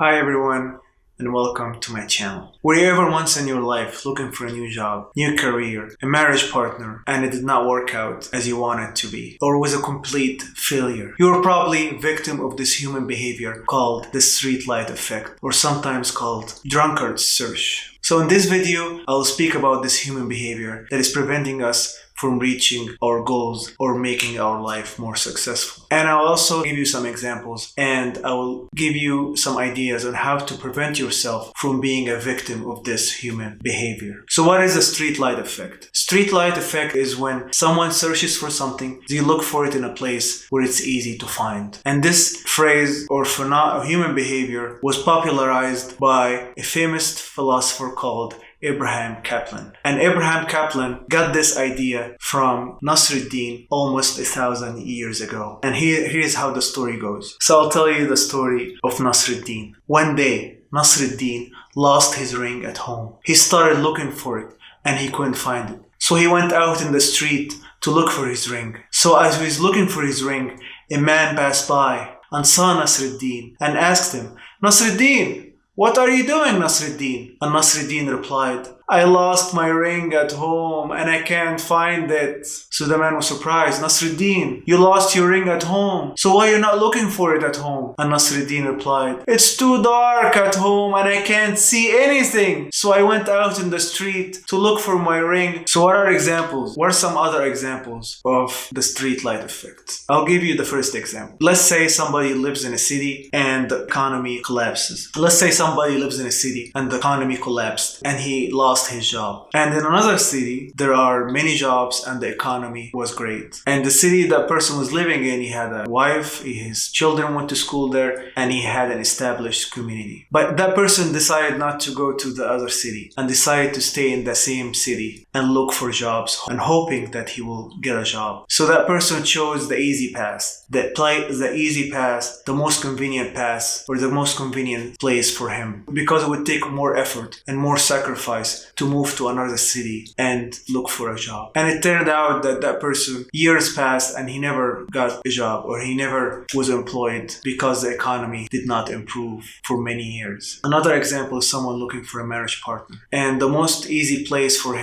Hi everyone and welcome to my channel. Were you ever once in your life looking for a new job, new career, a marriage partner, and it did not work out as you wanted to be, or was a complete failure? You were probably a victim of this human behavior called the streetlight effect, or sometimes called drunkard search. So in this video, I'll speak about this human behavior that is preventing us from reaching our goals or making our life more successful. And I'll also give you some examples and I will give you some ideas on how to prevent yourself from being a victim of this human behavior. So what is the streetlight effect? Streetlight effect is when someone searches for something, they look for it in a place where it's easy to find. And this phrase or human behavior was popularized by a famous philosopher called Abraham Kaplan. And Abraham Kaplan got this idea from Nasreddin almost 1,000 years ago. And here's how the story goes. So I'll tell you the story of Nasreddin. One day, Nasreddin lost his ring at home. He started looking for it and he couldn't find it. So he went out in the street to look for his ring. So as he was looking for his ring, a man passed by and saw Nasreddin and asked him, "Nasreddin, what are you doing, Nasreddin?" And Nasreddin replied, "I lost my ring at home and I can't find it." So the man was surprised. "Nasreddin, you lost your ring at home. So why are you not looking for it at home?" And Nasreddin replied, "It's too dark at home and I can't see anything. So I went out in the street to look for my ring." So what are examples? What are some other examples of the streetlight effect? I'll give you the first example. Let's say somebody lives in a city and the economy collapses. Let's say somebody lives in a city and the economy collapsed and he lost his job. And in another city, there are many jobs and the economy was great. And the city that person was living in, he had a wife, his children went to school there, and he had an established community. But that person decided not to go to the other city and decided to stay in the same city and look for jobs and hoping that he will get a job. So that person chose the easy path, the easy path, the most convenient path, or the most convenient place for him, because it would take more effort and more sacrifice to move to another city and look for a job. And it turned out that that person, years passed and he never got a job or he never was employed because the economy did not improve for many years. Another example is someone looking for a marriage partner. And the most easy place for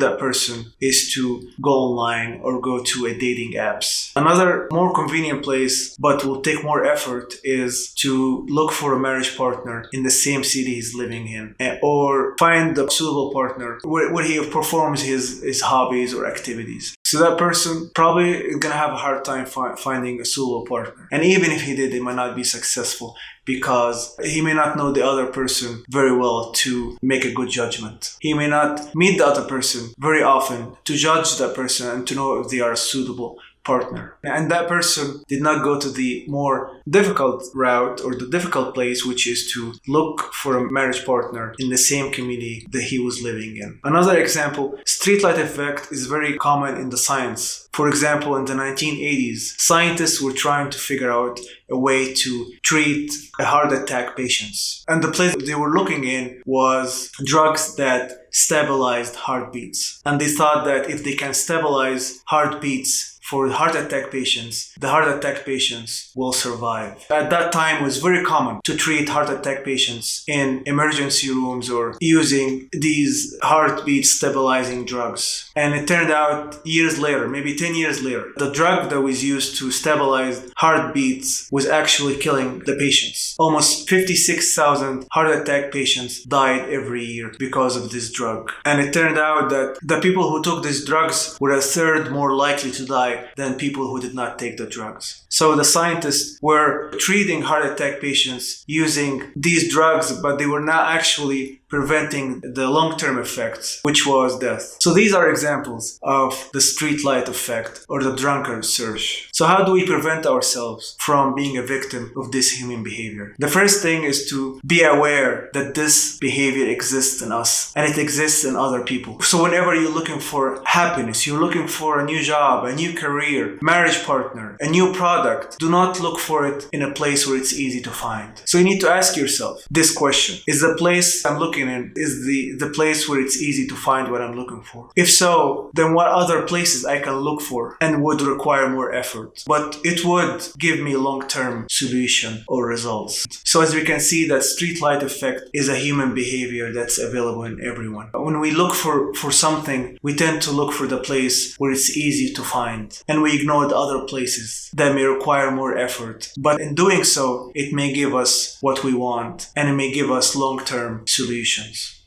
that person, is to go online or go to a dating apps. Another more convenient place, but will take more effort, is to look for a marriage partner in the same city he's living in, or find the suitable partner where he performs his hobbies or activities. So that person probably is going to have a hard time finding a suitable partner. And even if he did, he might not be successful because he may not know the other person very well to make a good judgment. He may not meet the other person very often to judge that person and to know if they are a suitable partner. And that person did not go to the more difficult route or the difficult place, which is to look for a marriage partner in the same community that he was living in. Another example, streetlight effect is very common in the science. For example, in the 1980s, scientists were trying to figure out a way to treat a heart attack patients. And the place they were looking in was drugs that stabilized heartbeats. And they thought that if they can stabilize heartbeats for heart attack patients, the heart attack patients will survive. At that time, it was very common to treat heart attack patients in emergency rooms or using these heartbeat stabilizing drugs. And it turned out years later, maybe 10 years later, the drug that was used to stabilize heartbeats was actually killing the patients. Almost 56,000 heart attack patients died every year because of this drug. And it turned out that the people who took these drugs were a third more likely to die than people who did not take the drugs. So the scientists were treating heart attack patients using these drugs, but they were not actually preventing the long-term effects, which was death. So these are examples of the streetlight effect or the drunkard search. So how do we prevent ourselves from being a victim of this human behavior? The first thing is to be aware that this behavior exists in us and it exists in other people. So whenever you're looking for happiness, you're looking for a new job, a new career, marriage partner, a new product, do not look for it in a place where it's easy to find. So you need to ask yourself this question: is the place I'm looking working in is the place where it's easy to find what I'm looking for? If so, then what other places I can look for and would require more effort, but it would give me long-term solution or results? So as we can see, that streetlight effect is a human behavior that's available in everyone. When we look for something, we tend to look for the place where it's easy to find, and we ignore the other places that may require more effort. But in doing so, it may give us what we want, and it may give us long-term solutions.